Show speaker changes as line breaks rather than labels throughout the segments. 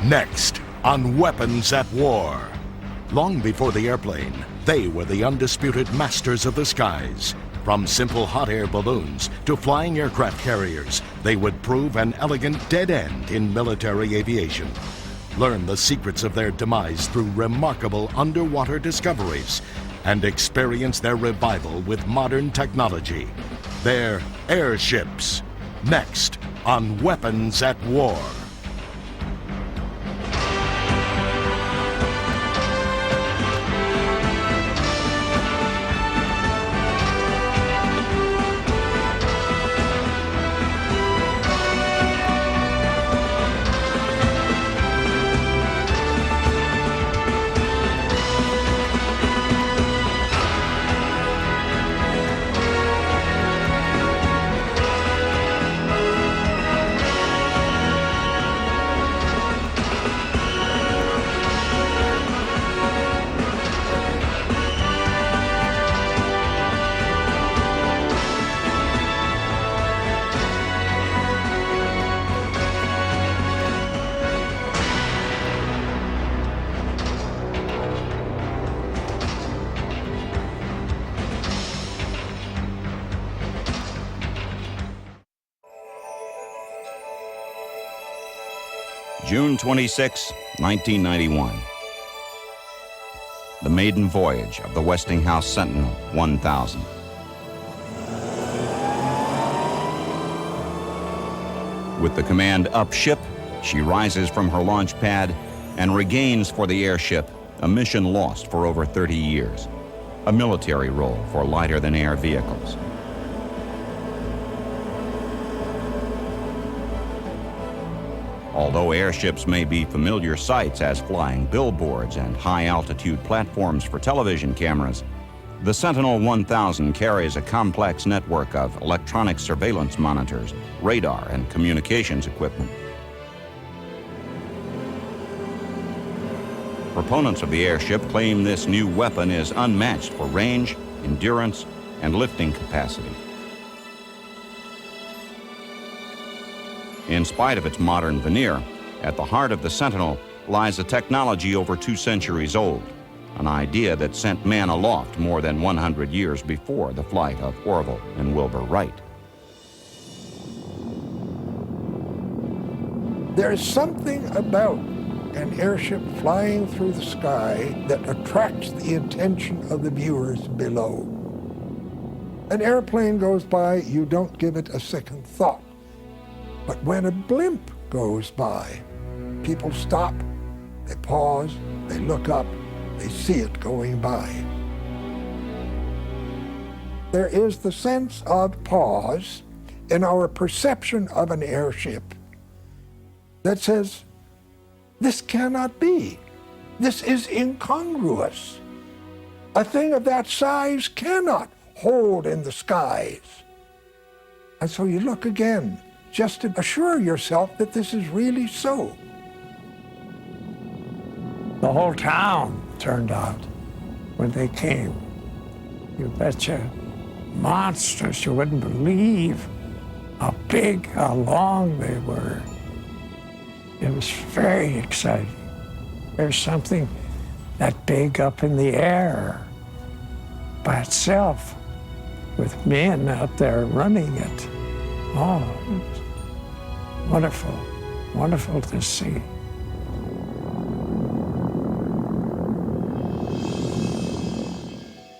Next, on Weapons at War. Long before the airplane, they were the undisputed masters of the skies. From simple hot air balloons to flying aircraft carriers, they would prove an elegant dead end in military aviation. Learn the secrets of their demise through remarkable underwater discoveries and experience their revival with modern technology. They're Airships. Next on Weapons at War.
June 26, 1991. The maiden voyage of the Westinghouse Sentinel 1000. With the command up ship, she rises from her launch pad and regains for the airship a mission lost for over 30 years, a military role for lighter-than-air vehicles. Although airships may be familiar sights as flying billboards and high-altitude platforms for television cameras, the Sentinel 1000 carries a complex network of electronic surveillance monitors, radar, and communications equipment. Proponents of the airship claim this new weapon is unmatched for range, endurance, and lifting capacity. In spite of its modern veneer, at the heart of the Sentinel lies a technology over 2 centuries old, an idea that sent man aloft more than 100 years before the flight of Orville and Wilbur Wright.
There is something about an airship flying through the sky that attracts the attention of the viewers below. An airplane goes by, you don't give it a second thought. But when a blimp goes by, people stop, they pause, they look up, they see it going by. There is the sense of pause in our perception of an airship that says, this cannot be. This is incongruous. A thing of that size cannot hold in the skies. And so you look again, just to assure yourself that this is really so.
The whole town turned out when they came. You betcha. Monsters. You wouldn't believe how big, how long they were. It was very exciting. There's something that big up in the air by itself with men out there running it. Oh, it was wonderful, wonderful to see.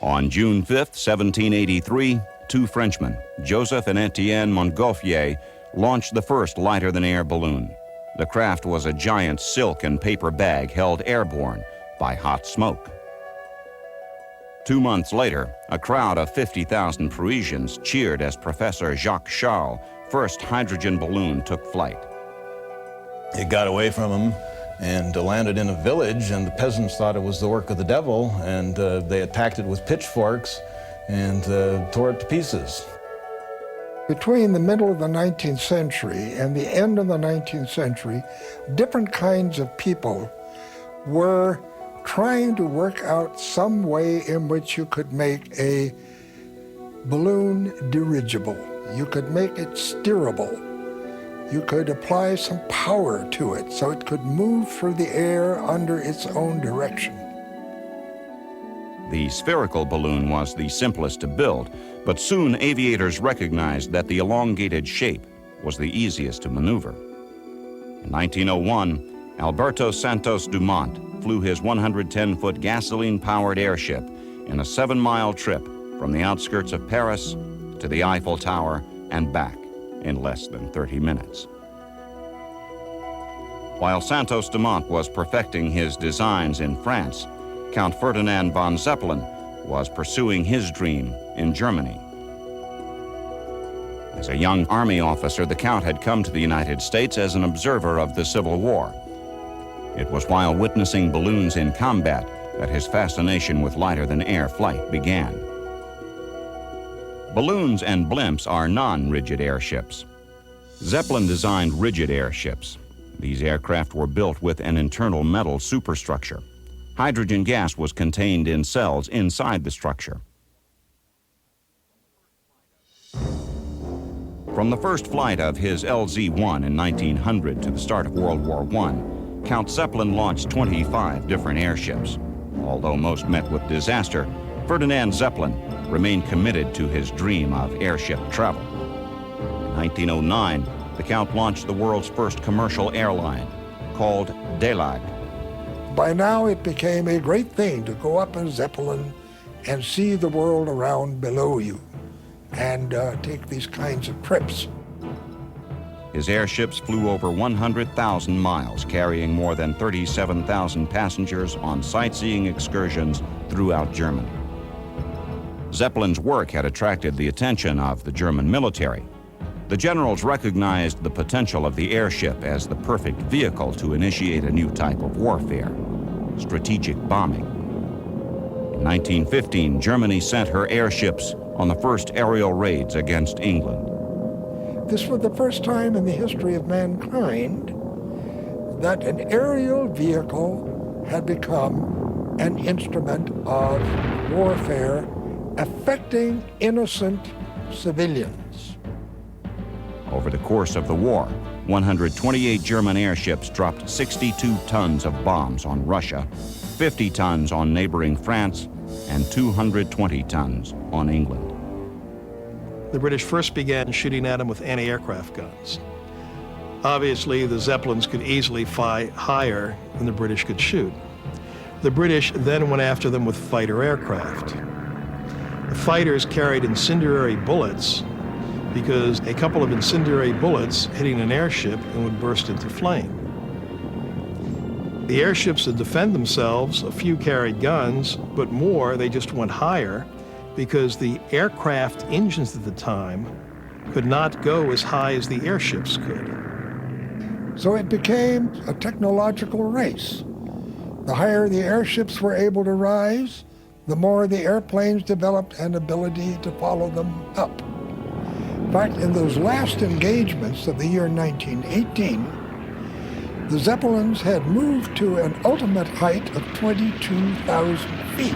On June 5th, 1783, 2 Frenchmen, Joseph and Etienne Montgolfier, launched the first lighter-than-air balloon. The craft was a giant silk and paper bag held airborne by hot smoke. 2 months later, a crowd of 50,000 Parisians cheered as Professor Jacques Charles' first hydrogen balloon took flight.
It got away from them and landed in a village, and the peasants thought it was the work of the devil, and they attacked it with pitchforks and tore it to pieces.
Between the middle of the 19th century and the end of the 19th century, different kinds of people were trying to work out some way in which you could make a balloon dirigible. You could make it steerable. you could apply some power to it so it could move through the air under its own direction.
The spherical balloon was the simplest to build, but soon aviators recognized that the elongated shape was the easiest to maneuver. In 1901, Alberto Santos Dumont flew his 110-foot gasoline-powered airship in a 7-mile trip from the outskirts of Paris to the Eiffel Tower and back in less than 30 minutes. While Santos Dumont was perfecting his designs in France, Count Ferdinand von Zeppelin was pursuing his dream in Germany. As a young Army officer, the Count had come to the United States as an observer of the Civil War. It was while witnessing balloons in combat that his fascination with lighter-than-air flight began. Balloons and blimps are non-rigid airships. Zeppelin designed rigid airships. These aircraft were built with an internal metal superstructure. Hydrogen gas was contained in cells inside the structure. From the first flight of his LZ-1 in 1900 to the start of World War I, Count Zeppelin launched 25 different airships. Although most met with disaster, Ferdinand Zeppelin remained committed to his dream of airship travel. In 1909, the Count launched the world's first commercial airline, called Deixe.
By now it became a great thing to go up in Zeppelin and see the world around below you and take these kinds of trips.
His airships flew over 100,000 miles, carrying more than 37,000 passengers on sightseeing excursions throughout Germany. Zeppelin's work had attracted the attention of the German military. The generals recognized the potential of the airship as the perfect vehicle to initiate a new type of warfare, strategic bombing. In 1915, Germany sent her airships on the first aerial raids against England.
This was the first time in the history of mankind that an aerial vehicle had become an instrument of warfare affecting innocent civilians.
Over the course of the war, 128 German airships dropped 62 tons of bombs on Russia, 50 tons on neighboring France, and 220 tons on England.
The British first began shooting at them with anti-aircraft guns. Obviously, the Zeppelins could easily fly higher than the British could shoot. The British then went after them with fighter aircraft. The fighters carried incendiary bullets because a couple of incendiary bullets hitting an airship and would burst into flame. The airships would defend themselves. A few carried guns, but more, they just went higher because the aircraft engines at the time could not go as high as the airships could.
So it became a technological race. The higher the airships were able to rise, the more the airplanes developed an ability to follow them up. In fact, in those last engagements of the year 1918, the Zeppelins had moved to an ultimate height of 22,000 feet.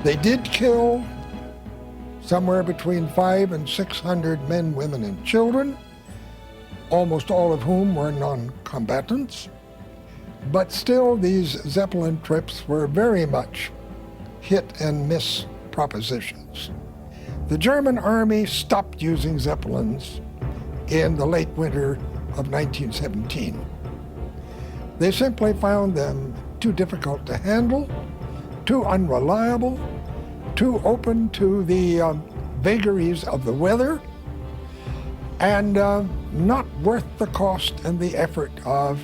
They did kill somewhere between 500 and 600 men, women, and children, almost all of whom were non-combatants. But still, these Zeppelin trips were very much hit and miss propositions. The German army stopped using Zeppelins in the late winter of 1917. They simply found them too difficult to handle, too unreliable, too open to the vagaries of the weather, and not worth the cost and the effort of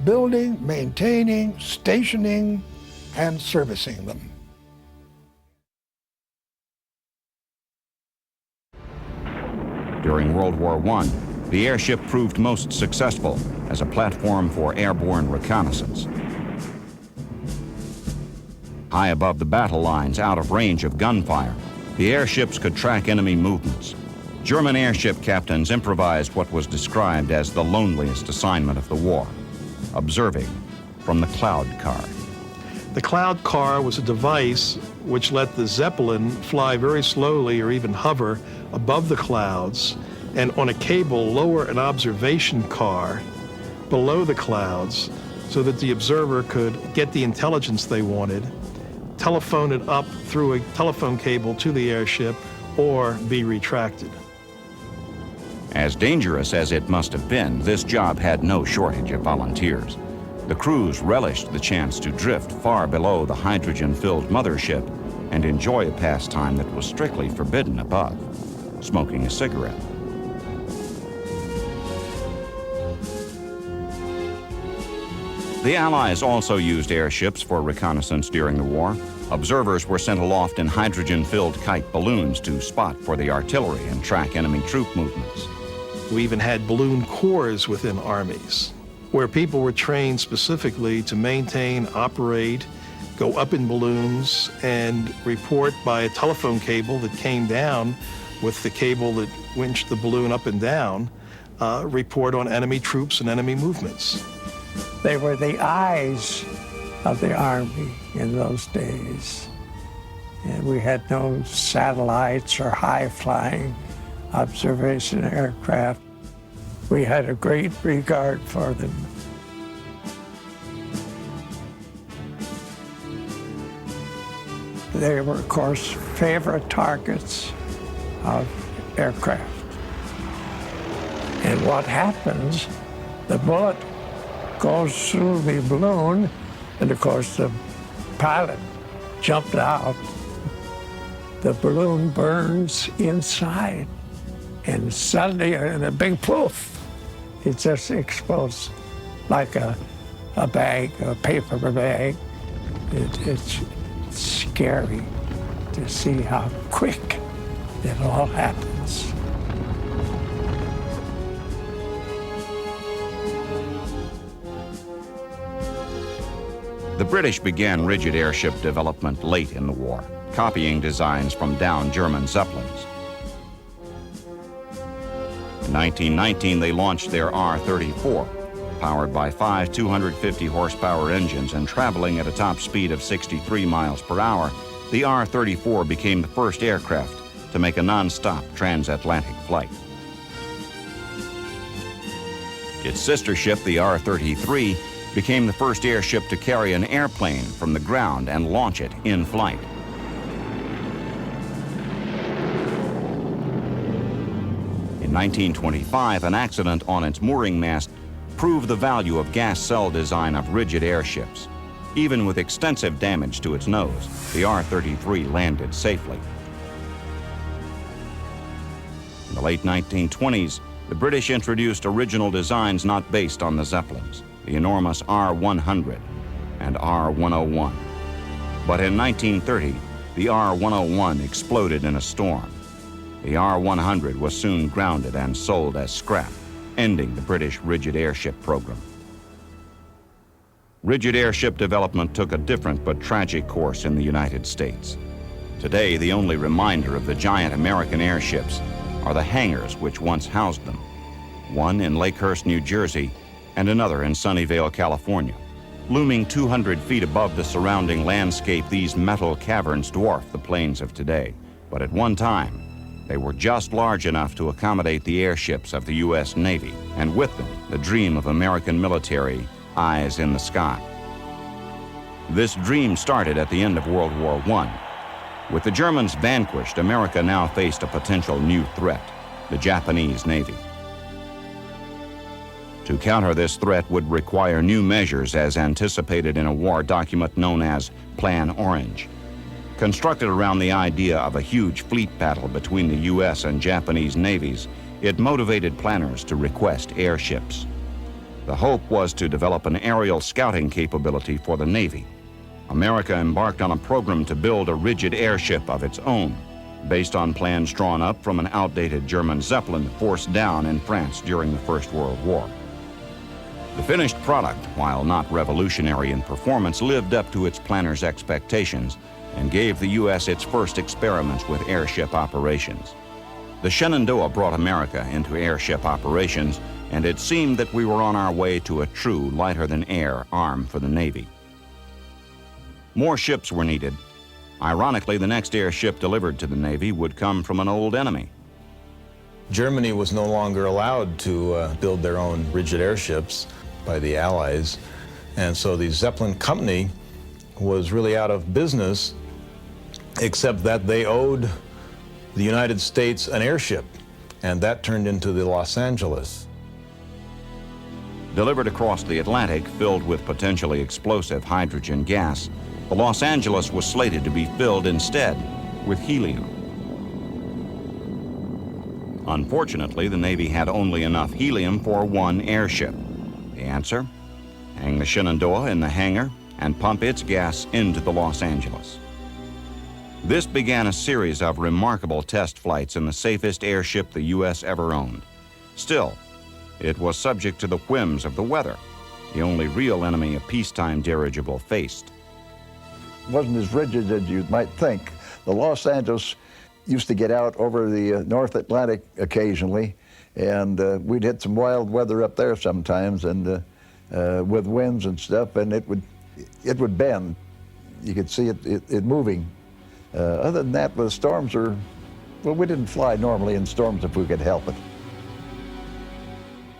building, maintaining, stationing, and servicing them.
During World War I, the airship proved most successful as a platform for airborne reconnaissance. High above the battle lines, out of range of gunfire, the airships could track enemy movements. German airship captains improvised what was described as the loneliest assignment of the war. observing from the cloud car.
The cloud car was a device which let the Zeppelin fly very slowly or even hover above the clouds, and on a cable lower an observation car below the clouds so that the observer could get the intelligence they wanted, telephone it up through a telephone cable to the airship, or be retracted.
As dangerous as it must have been, this job had no shortage of volunteers. The crews relished the chance to drift far below the hydrogen-filled mothership and enjoy a pastime that was strictly forbidden above, smoking a cigarette. The Allies also used airships for reconnaissance during the war. Observers were sent aloft in hydrogen-filled kite balloons to spot for the artillery and track enemy troop movements.
We even had balloon corps within armies, where people were trained specifically to maintain, operate, go up in balloons, and report by a telephone cable that came down with the cable that winched the balloon up and down, report on enemy troops and enemy movements.
They were the eyes of the Army in those days. And we had no satellites or high-flying observation aircraft. We had a great regard for them. They were, of course, favorite targets of aircraft. And what happens, the bullet goes through the balloon, and of course the pilot jumped out. The balloon burns inside, and suddenly, in a big poof, it just explodes like a bag, a paper bag. It's scary to see how quick it all happens.
The British began rigid airship development late in the war, copying designs from downed German Zeppelins. In 1919, they launched their R-34, powered by 5 250-horsepower engines and traveling at a top speed of 63 miles per hour. The R-34 became the first aircraft to make a non-stop transatlantic flight. Its sister ship, the R-33, became the first airship to carry an airplane from the ground and launch it in flight. In 1925, an accident on its mooring mast proved the value of gas cell design of rigid airships. Even with extensive damage to its nose, the R-33 landed safely. In the late 1920s, the British introduced original designs not based on the Zeppelins, the enormous R-100 and R-101. But in 1930, the R-101 exploded in a storm. The R-100 was soon grounded and sold as scrap, ending the British rigid airship program. Rigid airship development took a different but tragic course in the United States. Today, the only reminder of the giant American airships are the hangars which once housed them, one in Lakehurst, New Jersey, and another in Sunnyvale, California. Looming 200 feet above the surrounding landscape, these metal caverns dwarf the planes of today. But at one time, they were just large enough to accommodate the airships of the U.S. Navy, and with them, the dream of American military, eyes in the sky. This dream started at the end of World War I. With the Germans vanquished, America now faced a potential new threat, the Japanese Navy. To counter this threat would require new measures as anticipated in a war document known as Plan Orange. Constructed around the idea of a huge fleet battle between the U.S. and Japanese navies, it motivated planners to request airships. The hope was to develop an aerial scouting capability for the Navy. America embarked on a program to build a rigid airship of its own, based on plans drawn up from an outdated German Zeppelin forced down in France during the First World War. The finished product, while not revolutionary in performance, lived up to its planners' expectations and gave the U.S. its first experiments with airship operations. The Shenandoah brought America into airship operations and it seemed that we were on our way to a true lighter-than-air arm for the Navy. More ships were needed. Ironically, the next airship delivered to the Navy would come from an old enemy.
Germany was no longer allowed to build their own rigid airships by the Allies, and so the Zeppelin Company was really out of business, except that they owed the United States an airship, and that turned into the Los Angeles.
Delivered across the Atlantic, filled with potentially explosive hydrogen gas, the Los Angeles was slated to be filled instead with helium. Unfortunately, the Navy had only enough helium for one airship. The answer? Hang the Shenandoah in the hangar and pump its gas into the Los Angeles. This began a series of remarkable test flights in the safest airship the U.S. ever owned. Still, it was subject to the whims of the weather, the only real enemy a peacetime dirigible faced.
It wasn't as rigid as you might think. The Los Angeles used to get out over the North Atlantic occasionally, and we'd hit some wild weather up there sometimes, and with winds and stuff, and it would bend. You could see it moving. Other than that, the storms well, we didn't fly normally in storms if we could help it.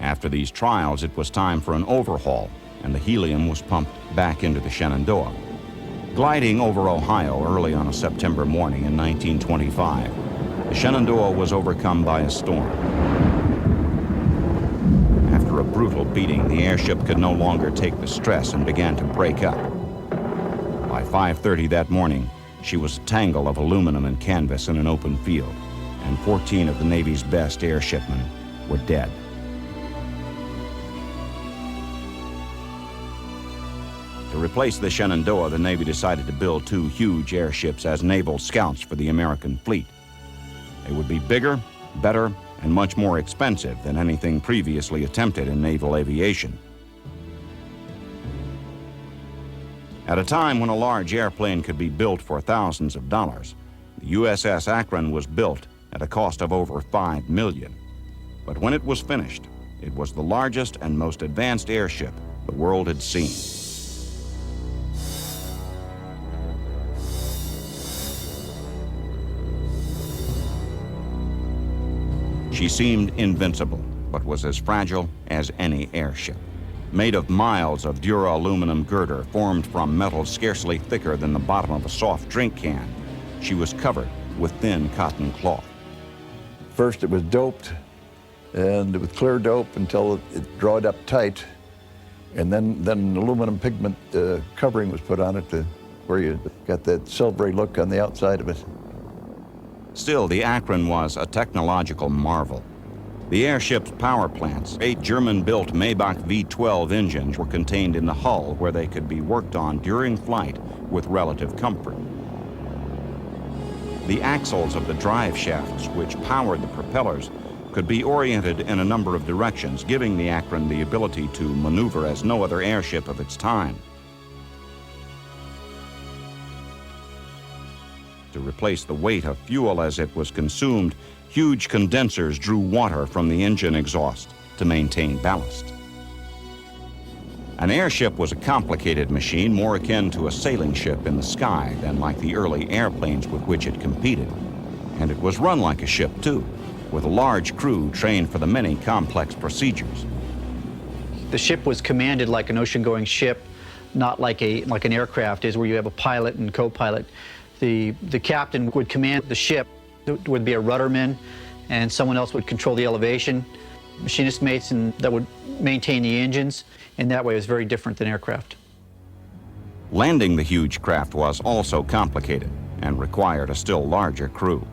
After these trials, it was time for an overhaul, and the helium was pumped back into the Shenandoah. Gliding over Ohio early on a September morning in 1925, the Shenandoah was overcome by a storm. After a brutal beating, the airship could no longer take the stress and began to break up. By 5:30 that morning, she was a tangle of aluminum and canvas in an open field, and 14 of the Navy's best airshipmen were dead. To replace the Shenandoah, the Navy decided to build 2 huge airships as naval scouts for the American fleet. They would be bigger, better, and much more expensive than anything previously attempted in naval aviation. At a time when a large airplane could be built for thousands of dollars, the USS Akron was built at a cost of over $5 million. But when it was finished, it was the largest and most advanced airship the world had seen. She seemed invincible, but was as fragile as any airship. Made of miles of dura-aluminum girder formed from metal scarcely thicker than the bottom of a soft drink can, she was covered with thin cotton cloth.
First it was doped, and it was clear dope until it dried up tight, and then an aluminum pigment covering was put on it where you got that silvery look on the outside of it.
Still, the Akron was a technological marvel. The airship's power plants, 8 German-built Maybach V-12 engines, were contained in the hull where they could be worked on during flight with relative comfort. The axles of the drive shafts, which powered the propellers, could be oriented in a number of directions, giving the Akron the ability to maneuver as no other airship of its time. To replace the weight of fuel as it was consumed, huge condensers drew water from the engine exhaust to maintain ballast. An airship was a complicated machine more akin to a sailing ship in the sky than like the early airplanes with which it competed. And it was run like a ship, too, with a large crew trained for the many complex procedures.
The ship was commanded like an ocean-going ship, not like an aircraft is, where you have a pilot and co-pilot. The captain would command the ship. There would be a rudderman, and someone else would control the elevation. Machinist mates that would maintain the engines, and that way it was very different than aircraft.
Landing the huge craft was also complicated and required a still larger crew.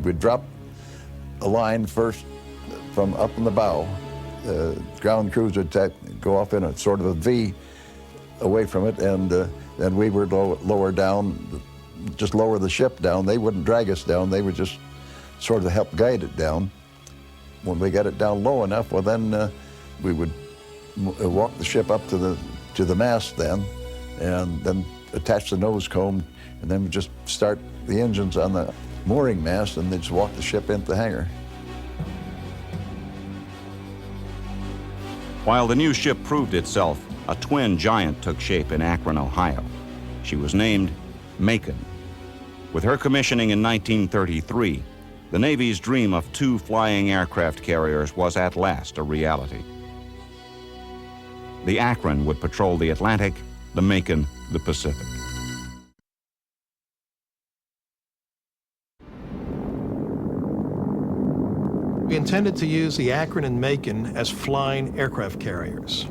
We'd drop a line first from up in the bow. Ground crews would go off in a sort of a V away from it, and then we would lower down, just lower the ship down. They wouldn't drag us down. They would just sort of help guide it down. When we got it down low enough, well, then we would walk the ship up to the mast then, and then attach the nose cone, and then we just start the engines on the mooring mast, and then just walk the ship into the hangar.
While the new ship proved itself, a twin giant took shape in Akron, Ohio. She was named Macon. With her commissioning in 1933, the Navy's dream of 2 flying aircraft carriers was at last a reality. The Akron would patrol the Atlantic, the Macon the Pacific.
We intended to use the Akron and Macon as flying aircraft carriers.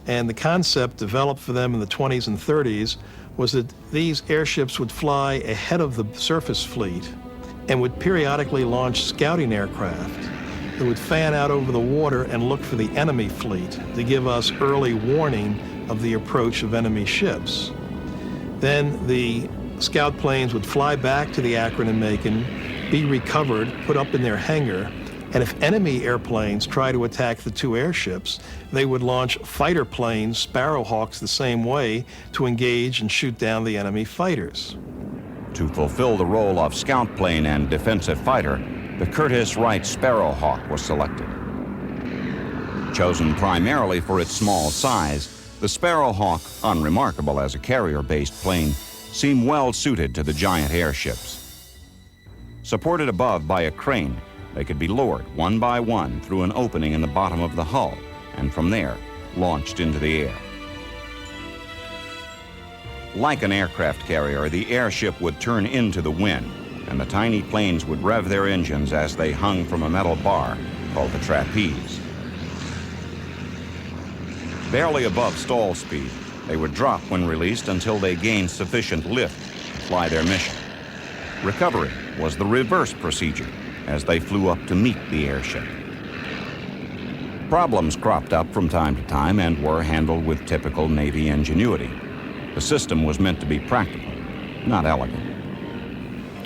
And the concept developed for them in the 20s and 30s was that these airships would fly ahead of the surface fleet and would periodically launch scouting aircraft that would fan out over the water and look for the enemy fleet to give us early warning of the approach of enemy ships. Then the scout planes would fly back to the Akron and Macon, be recovered, put up in their hangar, and if enemy airplanes try to attack the 2 airships, they would launch fighter planes, Sparrowhawks, the same way to engage and shoot down the enemy fighters.
To fulfill the role of scout plane and defensive fighter, the Curtiss Wright Sparrowhawk was selected. Chosen primarily for its small size, the Sparrowhawk, unremarkable as a carrier-based plane, seemed well suited to the giant airships. Supported above by a crane, they could be lowered one by one through an opening in the bottom of the hull, and from there, launched into the air. Like an aircraft carrier, the airship would turn into the wind, and the tiny planes would rev their engines as they hung from a metal bar called the trapeze. Barely above stall speed, they would drop when released until they gained sufficient lift to fly their mission. Recovery was the reverse procedure, as they flew up to meet the airship. Problems cropped up from time to time and were handled with typical Navy ingenuity. The system was meant to be practical, not elegant.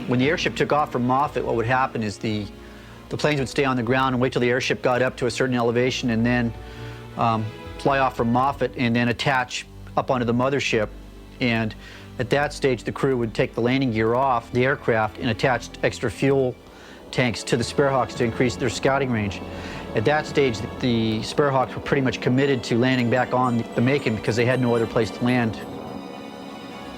When the airship took off from Moffett, what would happen is the planes would stay on the ground and wait till the airship got up to a certain elevation and then fly off from Moffett and then attach up onto the mothership. And at that stage, the crew would take the landing gear off the aircraft and attach extra fuel tanks to the Sparrowhawks to increase their scouting range. At that stage, the Sparrowhawks were pretty much committed to landing back on the Macon because they had no other place to land.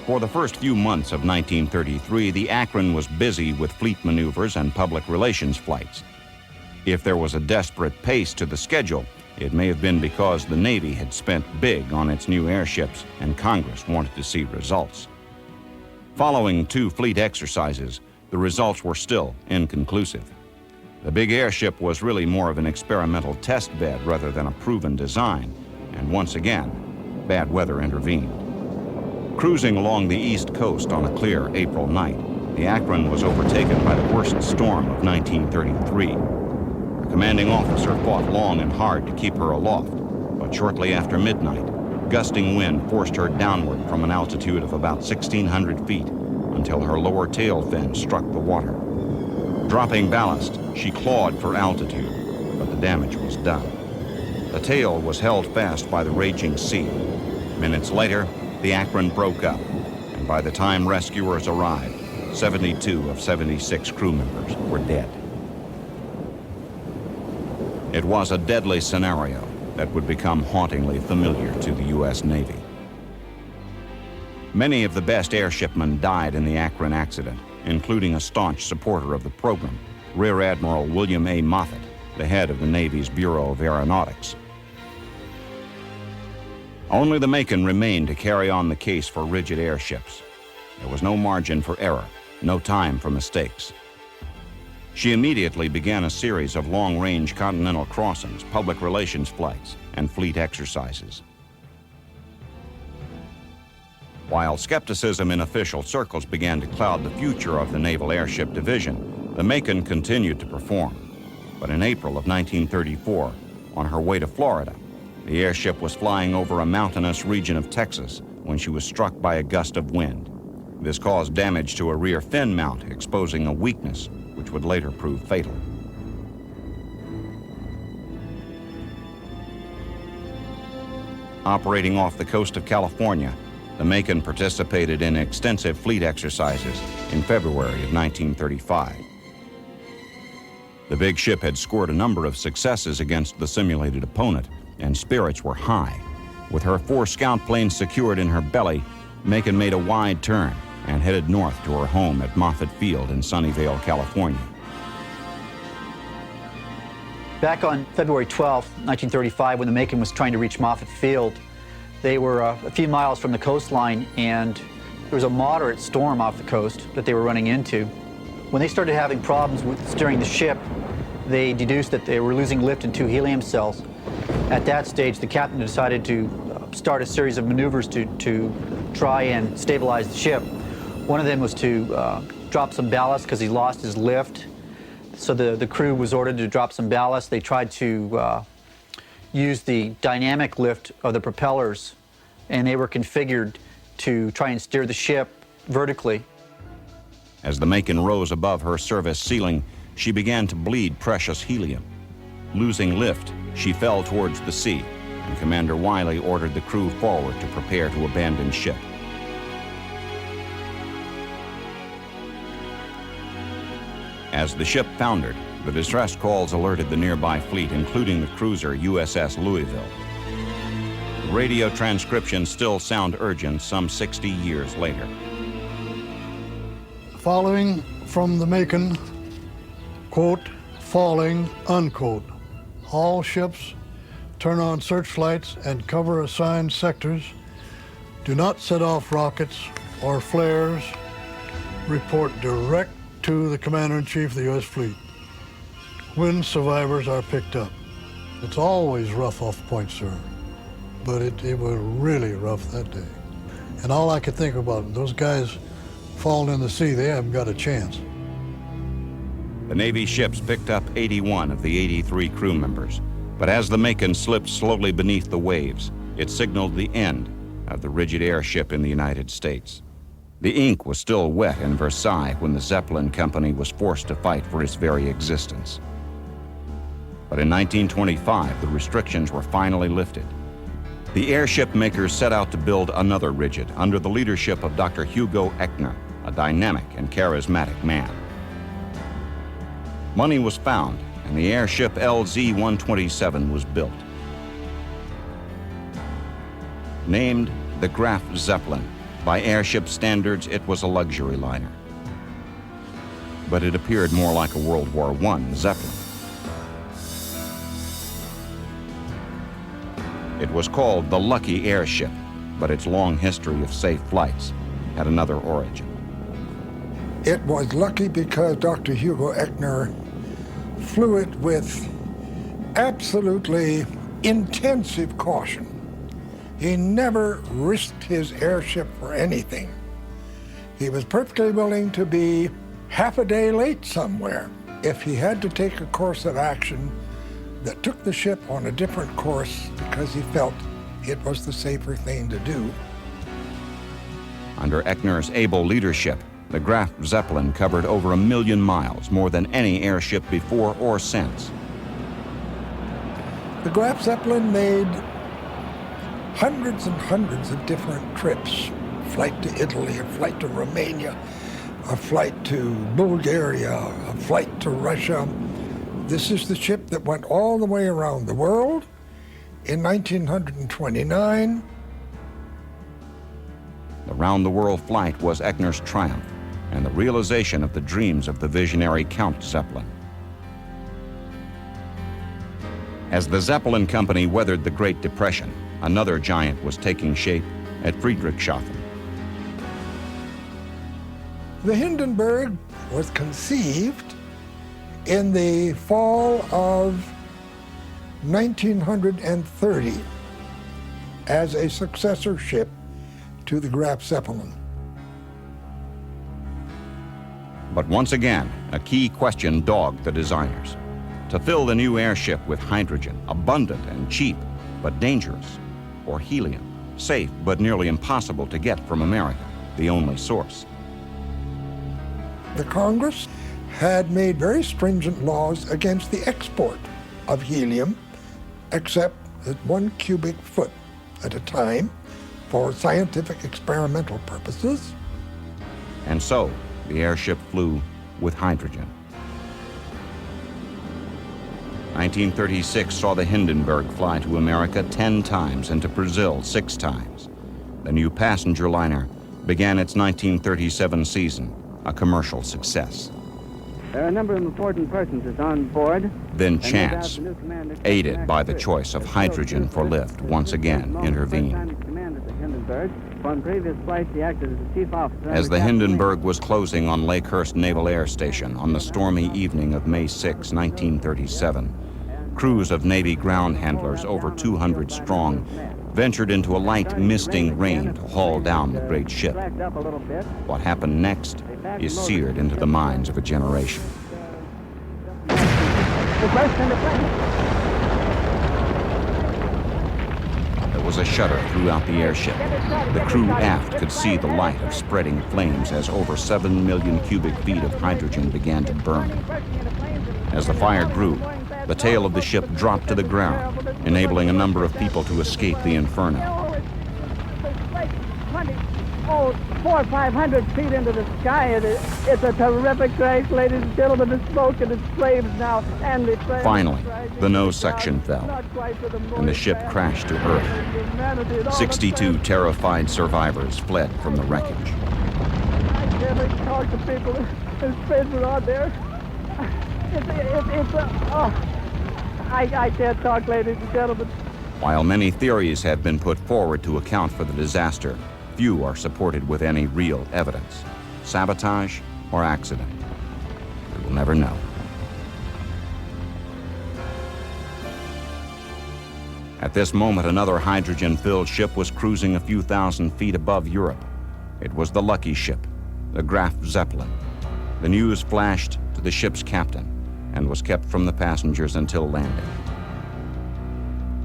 For the first few months of 1933, the Akron was busy with fleet maneuvers and public relations flights. If there was a desperate pace to the schedule, it may have been because the Navy had spent big on its new airships and Congress wanted to see results. Following 2 fleet exercises, the results were still inconclusive. The big airship was really more of an experimental test bed rather than a proven design, and once again, bad weather intervened. Cruising along the East Coast on a clear April night, the Akron was overtaken by the worst storm of 1933. Her commanding officer fought long and hard to keep her aloft, but shortly after midnight, gusting wind forced her downward from an altitude of about 1,600 feet until her lower tail fin struck the water. Dropping ballast, she clawed for altitude, but the damage was done. The tail was held fast by the raging sea. Minutes later, the Akron broke up, and by the time rescuers arrived, 72 of 76 crew members were dead. It was a deadly scenario that would become hauntingly familiar to the U.S. Navy. Many of the best airshipmen died in the Akron accident, including a staunch supporter of the program, Rear Admiral William A. Moffett, the head of the Navy's Bureau of Aeronautics. Only the Macon remained to carry on the case for rigid airships. There was no margin for error, no time for mistakes. She immediately began a series of long-range continental crossings, public relations flights, and fleet exercises. While skepticism in official circles began to cloud the future of the Naval Airship Division, the Macon continued to perform. But in April of 1934, on her way to Florida, the airship was flying over a mountainous region of Texas when she was struck by a gust of wind. This caused damage to a rear fin mount, exposing a weakness which would later prove fatal. Operating off the coast of California, the Macon participated in extensive fleet exercises in February of 1935. The big ship had scored a number of successes against the simulated opponent, and spirits were high. With her 4 scout planes secured in her belly, Macon made a wide turn and headed north to her home at Moffett Field in Sunnyvale, California.
Back on February 12, 1935, when the Macon was trying to reach Moffett Field, they were a few miles from the coastline, and there was a moderate storm off the coast that they were running into. When they started having problems with steering the ship, they deduced that they were losing lift in 2 helium cells. At that stage, the captain decided to start a series of maneuvers to try and stabilize the ship. One of them was to drop some ballast because he lost his lift. So the crew was ordered to drop some ballast. They tried to use the dynamic lift of the propellers, and they were configured to try and steer the ship vertically.
As the Macon rose above her service ceiling, she began to bleed precious helium. Losing lift, she fell towards the sea, and Commander Wiley ordered the crew forward to prepare to abandon ship. As the ship foundered, the distress calls alerted the nearby fleet, including the cruiser USS Louisville. Radio transcriptions still sound urgent some 60 years later.
Following from the Macon, quote, falling, unquote. All ships turn on searchlights and cover assigned sectors. Do not set off rockets or flares. Report direct to the Commander-in-Chief of the U.S. Fleet when survivors are picked up. It's always rough off point, sir, but it was really rough that day. And all I could think about, those guys falling in the sea, they haven't got a chance.
The Navy ships picked up 81 of the 83 crew members, but as the Macon slipped slowly beneath the waves, it signaled the end of the rigid airship in the United States. The ink was still wet in Versailles when the Zeppelin Company was forced to fight for its very existence. But in 1925, the restrictions were finally lifted. The airship makers set out to build another rigid under the leadership of Dr. Hugo Echner, a dynamic and charismatic man. Money was found, and the airship LZ-127 was built. Named the Graf Zeppelin, by airship standards, it was a luxury liner. But it appeared more like a World War I Zeppelin. It was called the Lucky Airship, but its long history of safe flights had another origin.
It was lucky because Dr. Hugo Echner flew it with absolutely intensive caution. He never risked his airship for anything. He was perfectly willing to be half a day late somewhere if he had to take a course of action that took the ship on a different course because he felt it was the safer thing to do.
Under Echner's able leadership, the Graf Zeppelin covered over 1 million miles, more than any airship before or since.
The Graf Zeppelin made hundreds and hundreds of different trips. A flight to Italy, a flight to Romania, a flight to Bulgaria, a flight to Russia. This is the ship that went all the way around the world. In 1929,
The round-the-world flight was Echner's triumph and the realization of the dreams of the visionary Count Zeppelin. As the Zeppelin Company weathered the Great Depression, another giant was taking shape at Friedrichshafen.
the Hindenburg was conceived in the fall of 1930 as a successor ship to the Graf Zeppelin.
But once again, a key question dogged the designers. To fill the new airship with hydrogen, abundant and cheap, but dangerous, or helium, safe but nearly impossible to get from America, the only source.
The Congress had made very stringent laws against the export of helium, except at 1 cubic foot at a time for scientific experimental purposes.
And so, the airship flew with hydrogen. 1936 saw the Hindenburg fly to America 10 times and to Brazil 6 times. The new passenger liner began its 1937 season, a commercial success.
There are a number of important persons on board.
Then chance, aided by the choice of hydrogen for lift, once again intervened. As the Hindenburg was closing on Lakehurst Naval Air Station on the stormy evening of May 6, 1937, crews of Navy ground handlers, over 200 strong, ventured into a light misting rain to haul down the great ship. What happened next is seared into the minds of a generation. There was a shudder throughout the airship. The crew aft could see the light of spreading flames as over 7 million cubic feet of hydrogen began to burn. As the fire grew, the tail of the ship dropped to the ground, enabling a number of people to escape the inferno.
400 or 500 feet into the sky. It's a terrific crash, ladies and gentlemen. The smoke and the flames now, and the flames.
Finally, the nose section fell, and the ship crashed to Earth. 62 terrified survivors fled from the wreckage.
I can't even talk to people. His face was on there. I can't talk, ladies and gentlemen.
While many theories have been put forward to account for the disaster, few are supported with any real evidence. Sabotage or accident? We will never know. At this moment, another hydrogen-filled ship was cruising a few thousand feet above Europe. It was the lucky ship, the Graf Zeppelin. The news flashed to the ship's captain and was kept from the passengers until landing.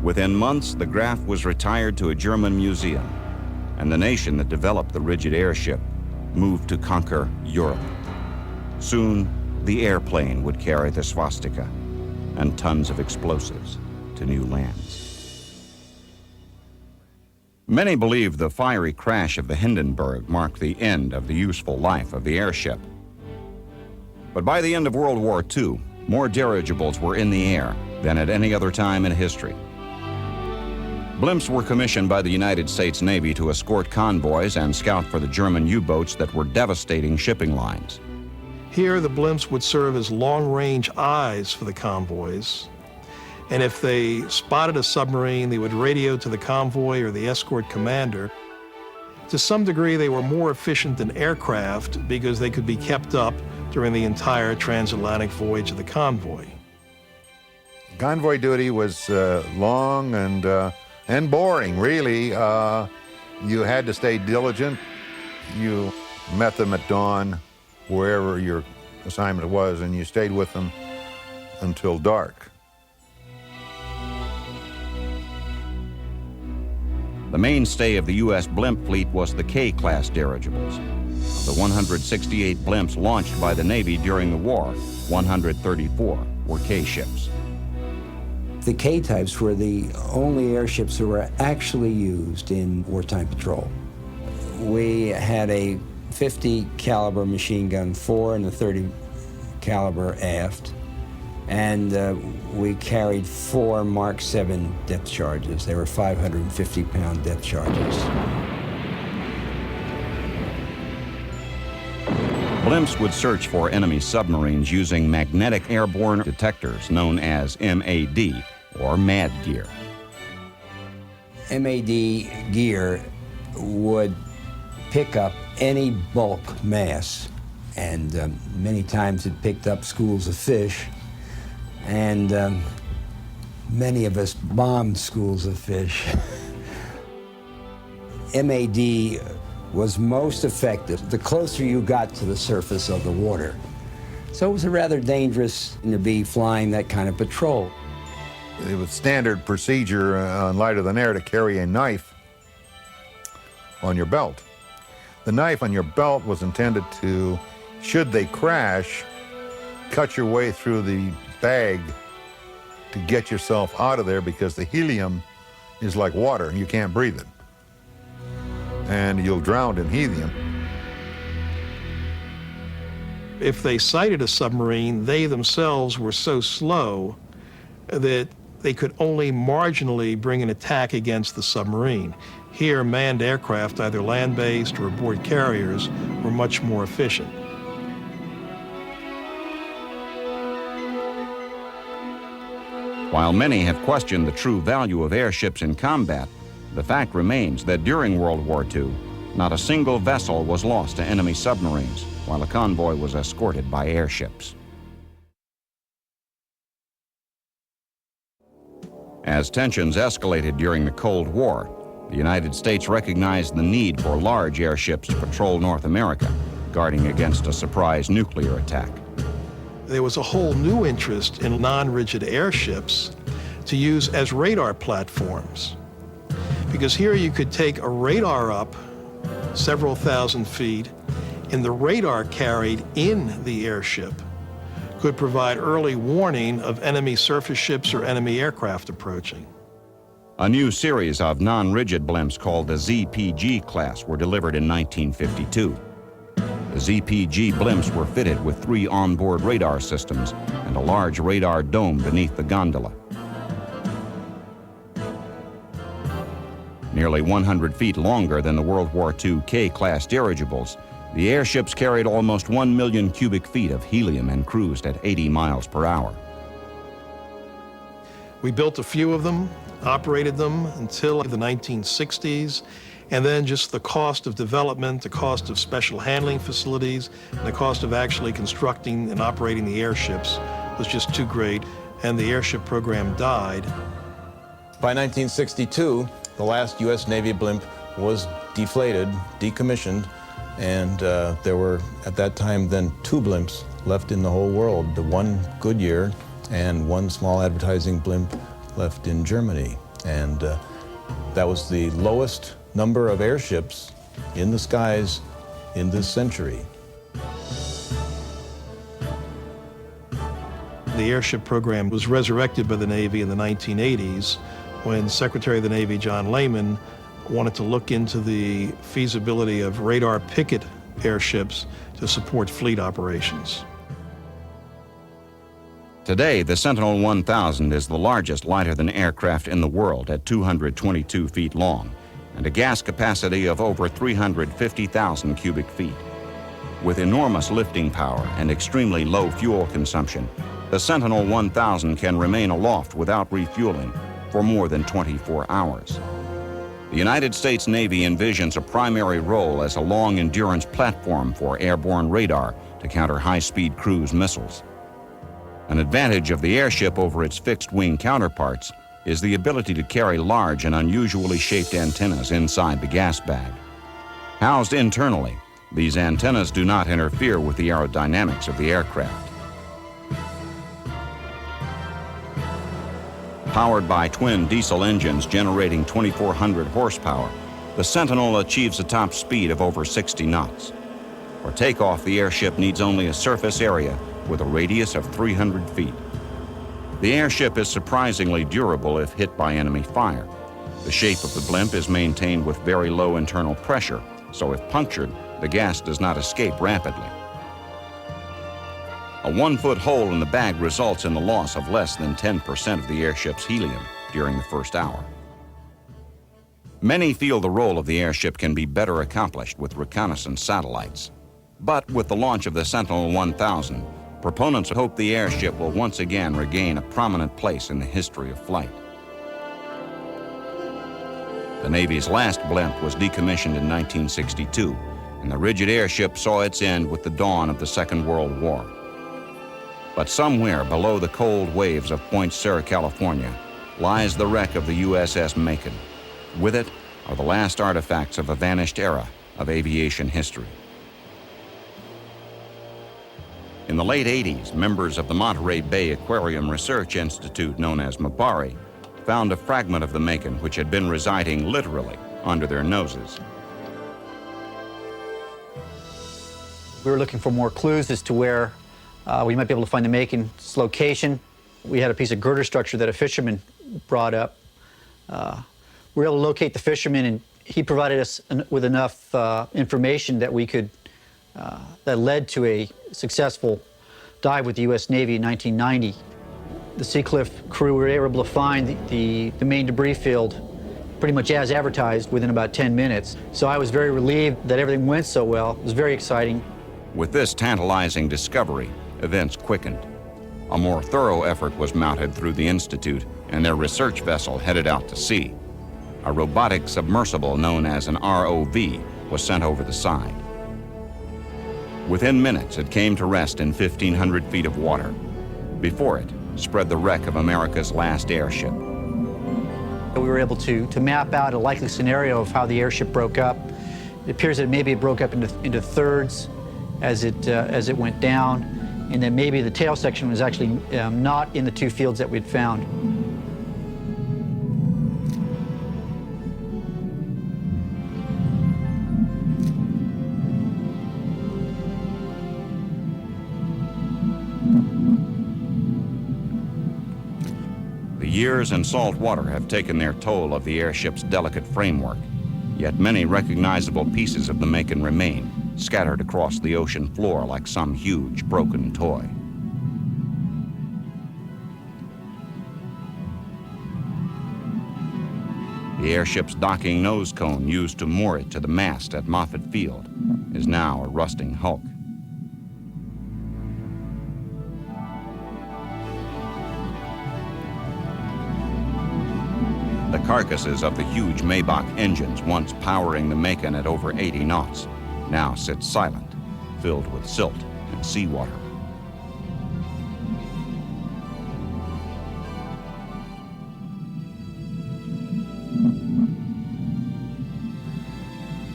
Within months, the Graf was retired to a German museum, and the nation that developed the rigid airship moved to conquer Europe. Soon, the airplane would carry the swastika and tons of explosives to new lands. Many believe the fiery crash of the Hindenburg marked the end of the useful life of the airship. But by the end of World War II, more dirigibles were in the air than at any other time in history. Blimps were commissioned by the United States Navy to escort convoys and scout for the German U-boats that were devastating shipping lines.
Here, the blimps would serve as long-range eyes for the convoys, and if they spotted a submarine, they would radio to the convoy or the escort commander. To some degree, they were more efficient than aircraft because they could be kept up during the entire transatlantic voyage of the convoy.
Convoy duty was long and boring, really. You had to stay diligent. You met them at dawn, wherever your assignment was, and you stayed with them until dark.
The mainstay of the U.S. blimp fleet was the K-class dirigibles. Of the 168 blimps launched by the Navy during the war, 134 were K-ships.
The K-types were the only airships that were actually used in wartime patrol. We had a 50 caliber machine gun fore and a 30 caliber aft, and we carried 4 Mark 7 depth charges. They were 550-pound depth charges.
Blimps would search for enemy submarines using magnetic airborne detectors known as MAD, or MAD gear.
MAD gear would pick up any bulk mass, and many times it picked up schools of fish, and many of us bombed schools of fish. MAD was most effective the closer you got to the surface of the water. So it was a rather dangerous to be flying that kind of patrol.
It was standard procedure on lighter than air to carry a knife on your belt. The knife on your belt was intended to, should they crash, cut your way through the bag to get yourself out of there, because the helium is like water and you can't breathe it. And you'll drown in helium.
If they sighted a submarine, they themselves were so slow that they could only marginally bring an attack against the submarine. Here, manned aircraft, either land-based or aboard carriers, were much more efficient.
While many have questioned the true value of airships in combat, the fact remains that during World War II, not a single vessel was lost to enemy submarines, while a convoy was escorted by airships. As tensions escalated during the Cold War, the United States recognized the need for large airships to patrol North America, guarding against a surprise nuclear attack.
There was a whole new interest in non-rigid airships to use as radar platforms. Because here you could take a radar up several thousand feet, and the radar carried in the airship could provide early warning of enemy surface ships or enemy aircraft approaching.
A new series of non-rigid blimps called the ZPG class were delivered in 1952. The ZPG blimps were fitted with 3 onboard radar systems and a large radar dome beneath the gondola. Nearly 100 feet longer than the World War II K-class dirigibles, the airships carried almost 1 million cubic feet of helium and cruised at 80 miles per hour.
We built a few of them, operated them until the 1960s, and then just the cost of development, the cost of special handling facilities, and the cost of actually constructing and operating the airships was just too great, and the airship program died.
By 1962, the last U.S. Navy blimp was deflated, decommissioned, and there were, at that time, then 2 blimps left in the whole world, the 1 Goodyear and 1 small advertising blimp left in Germany. And that was the lowest number of airships in the skies in this century.
The airship program was resurrected by the Navy in the 1980s when Secretary of the Navy John Lehman wanted to look into the feasibility of radar picket airships to support fleet operations.
Today, the Sentinel 1000 is the largest lighter-than aircraft in the world at 222 feet long and a gas capacity of over 350,000 cubic feet. With enormous lifting power and extremely low fuel consumption, the Sentinel 1000 can remain aloft without refueling for more than 24 hours. The United States Navy envisions a primary role as a long-endurance platform for airborne radar to counter high-speed cruise missiles. An advantage of the airship over its fixed-wing counterparts is the ability to carry large and unusually shaped antennas inside the gas bag. Housed internally, these antennas do not interfere with the aerodynamics of the aircraft. Powered by twin diesel engines generating 2,400 horsepower, the Sentinel achieves a top speed of over 60 knots. For takeoff, the airship needs only a surface area with a radius of 300 feet. The airship is surprisingly durable if hit by enemy fire. The shape of the blimp is maintained with very low internal pressure, so if punctured, the gas does not escape rapidly. A 1-foot hole in the bag results in the loss of less than 10% of the airship's helium during the first hour. Many feel the role of the airship can be better accomplished with reconnaissance satellites. But with the launch of the Sentinel 1000, proponents hope the airship will once again regain a prominent place in the history of flight. The Navy's last blimp was decommissioned in 1962, and the rigid airship saw its end with the dawn of the Second World War. But somewhere below the cold waves of Point Sur, California, lies the wreck of the USS Macon. With it are the last artifacts of a vanished era of aviation history. In the late 80s, members of the Monterey Bay Aquarium Research Institute, known as MABARI, found a fragment of the Macon which had been residing literally under their noses.
We were looking for more clues as to where we might be able to find the Macon's location. We had a piece of girder structure that a fisherman brought up. We were able to locate the fisherman, and he provided us with enough information that we could, that led to a successful dive with the U.S. Navy in 1990. the Seacliff crew were able to find the main debris field pretty much as advertised within about 10 minutes. So I was very relieved that everything went so well. It was very exciting.
With this tantalizing discovery, events quickened. A more thorough effort was mounted through the Institute, and their research vessel headed out to sea. A robotic submersible known as an ROV was sent over the side. Within minutes, it came to rest in 1,500 feet of water. Before it spread the wreck of America's last airship.
We were able to map out a likely scenario of how the airship broke up. It appears that maybe it broke up into thirds as it went down, and that maybe the tail section was actually not in the two fields that we'd found.
The years in salt water have taken their toll of the airship's delicate framework, yet many recognizable pieces of the Macon remain, scattered across the ocean floor like some huge broken toy. The airship's docking nose cone used to moor it to the mast at Moffett Field is now a rusting hulk. The carcasses of the huge Maybach engines once powering the Macon at over 80 knots now sit silent, filled with silt and seawater.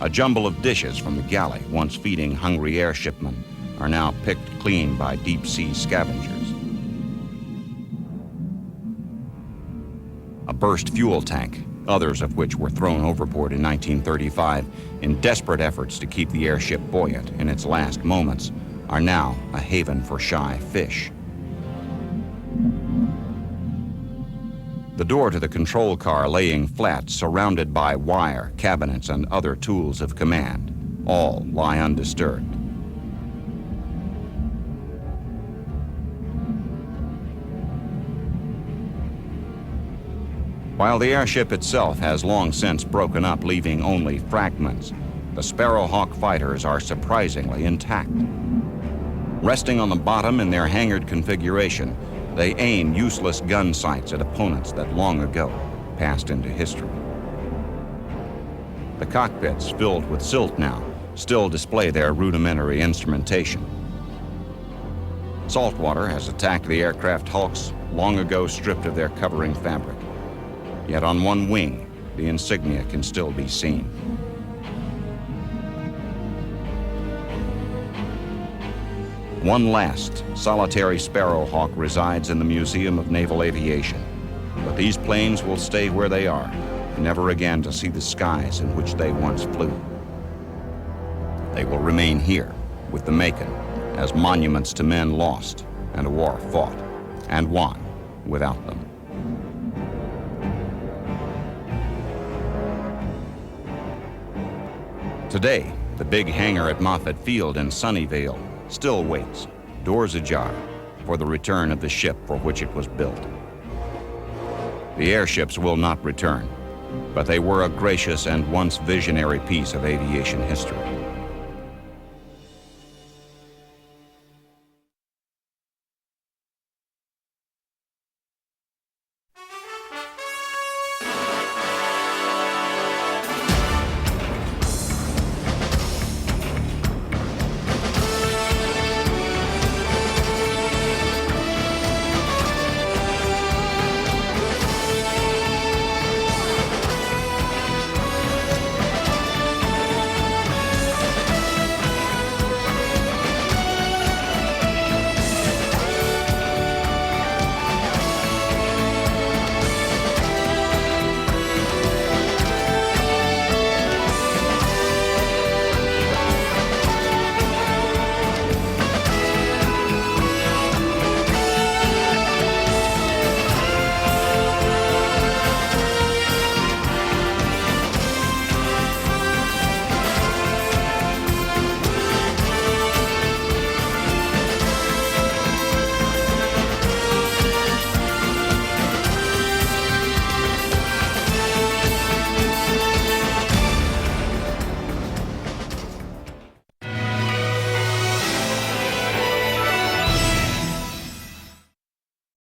A jumble of dishes from the galley, once feeding hungry airshipmen, are now picked clean by deep-sea scavengers. A burst fuel tank, others of which were thrown overboard in 1935 in desperate efforts to keep the airship buoyant in its last moments, are now a haven for shy fish. The door to the control car laying flat, surrounded by wire, cabinets, and other tools of command, all lie undisturbed. While the airship itself has long since broken up, leaving only fragments, the Sparrowhawk fighters are surprisingly intact. Resting on the bottom in their hangared configuration, they aim useless gun sights at opponents that long ago passed into history. The cockpits, filled with silt now, still display their rudimentary instrumentation. Saltwater has attacked the aircraft hulks, long ago stripped of their covering fabric. Yet on one wing, the insignia can still be seen. One last, solitary Sparrowhawk resides in the Museum of Naval Aviation. But these planes will stay where they are, never again to see the skies in which they once flew. They will remain here, with the Macon, as monuments to men lost and a war fought and won without them. Today, the big hangar at Moffett Field in Sunnyvale still waits, doors ajar, for the return of the ship for which it was built. The airships will not return, but they were a gracious and once visionary piece of aviation history.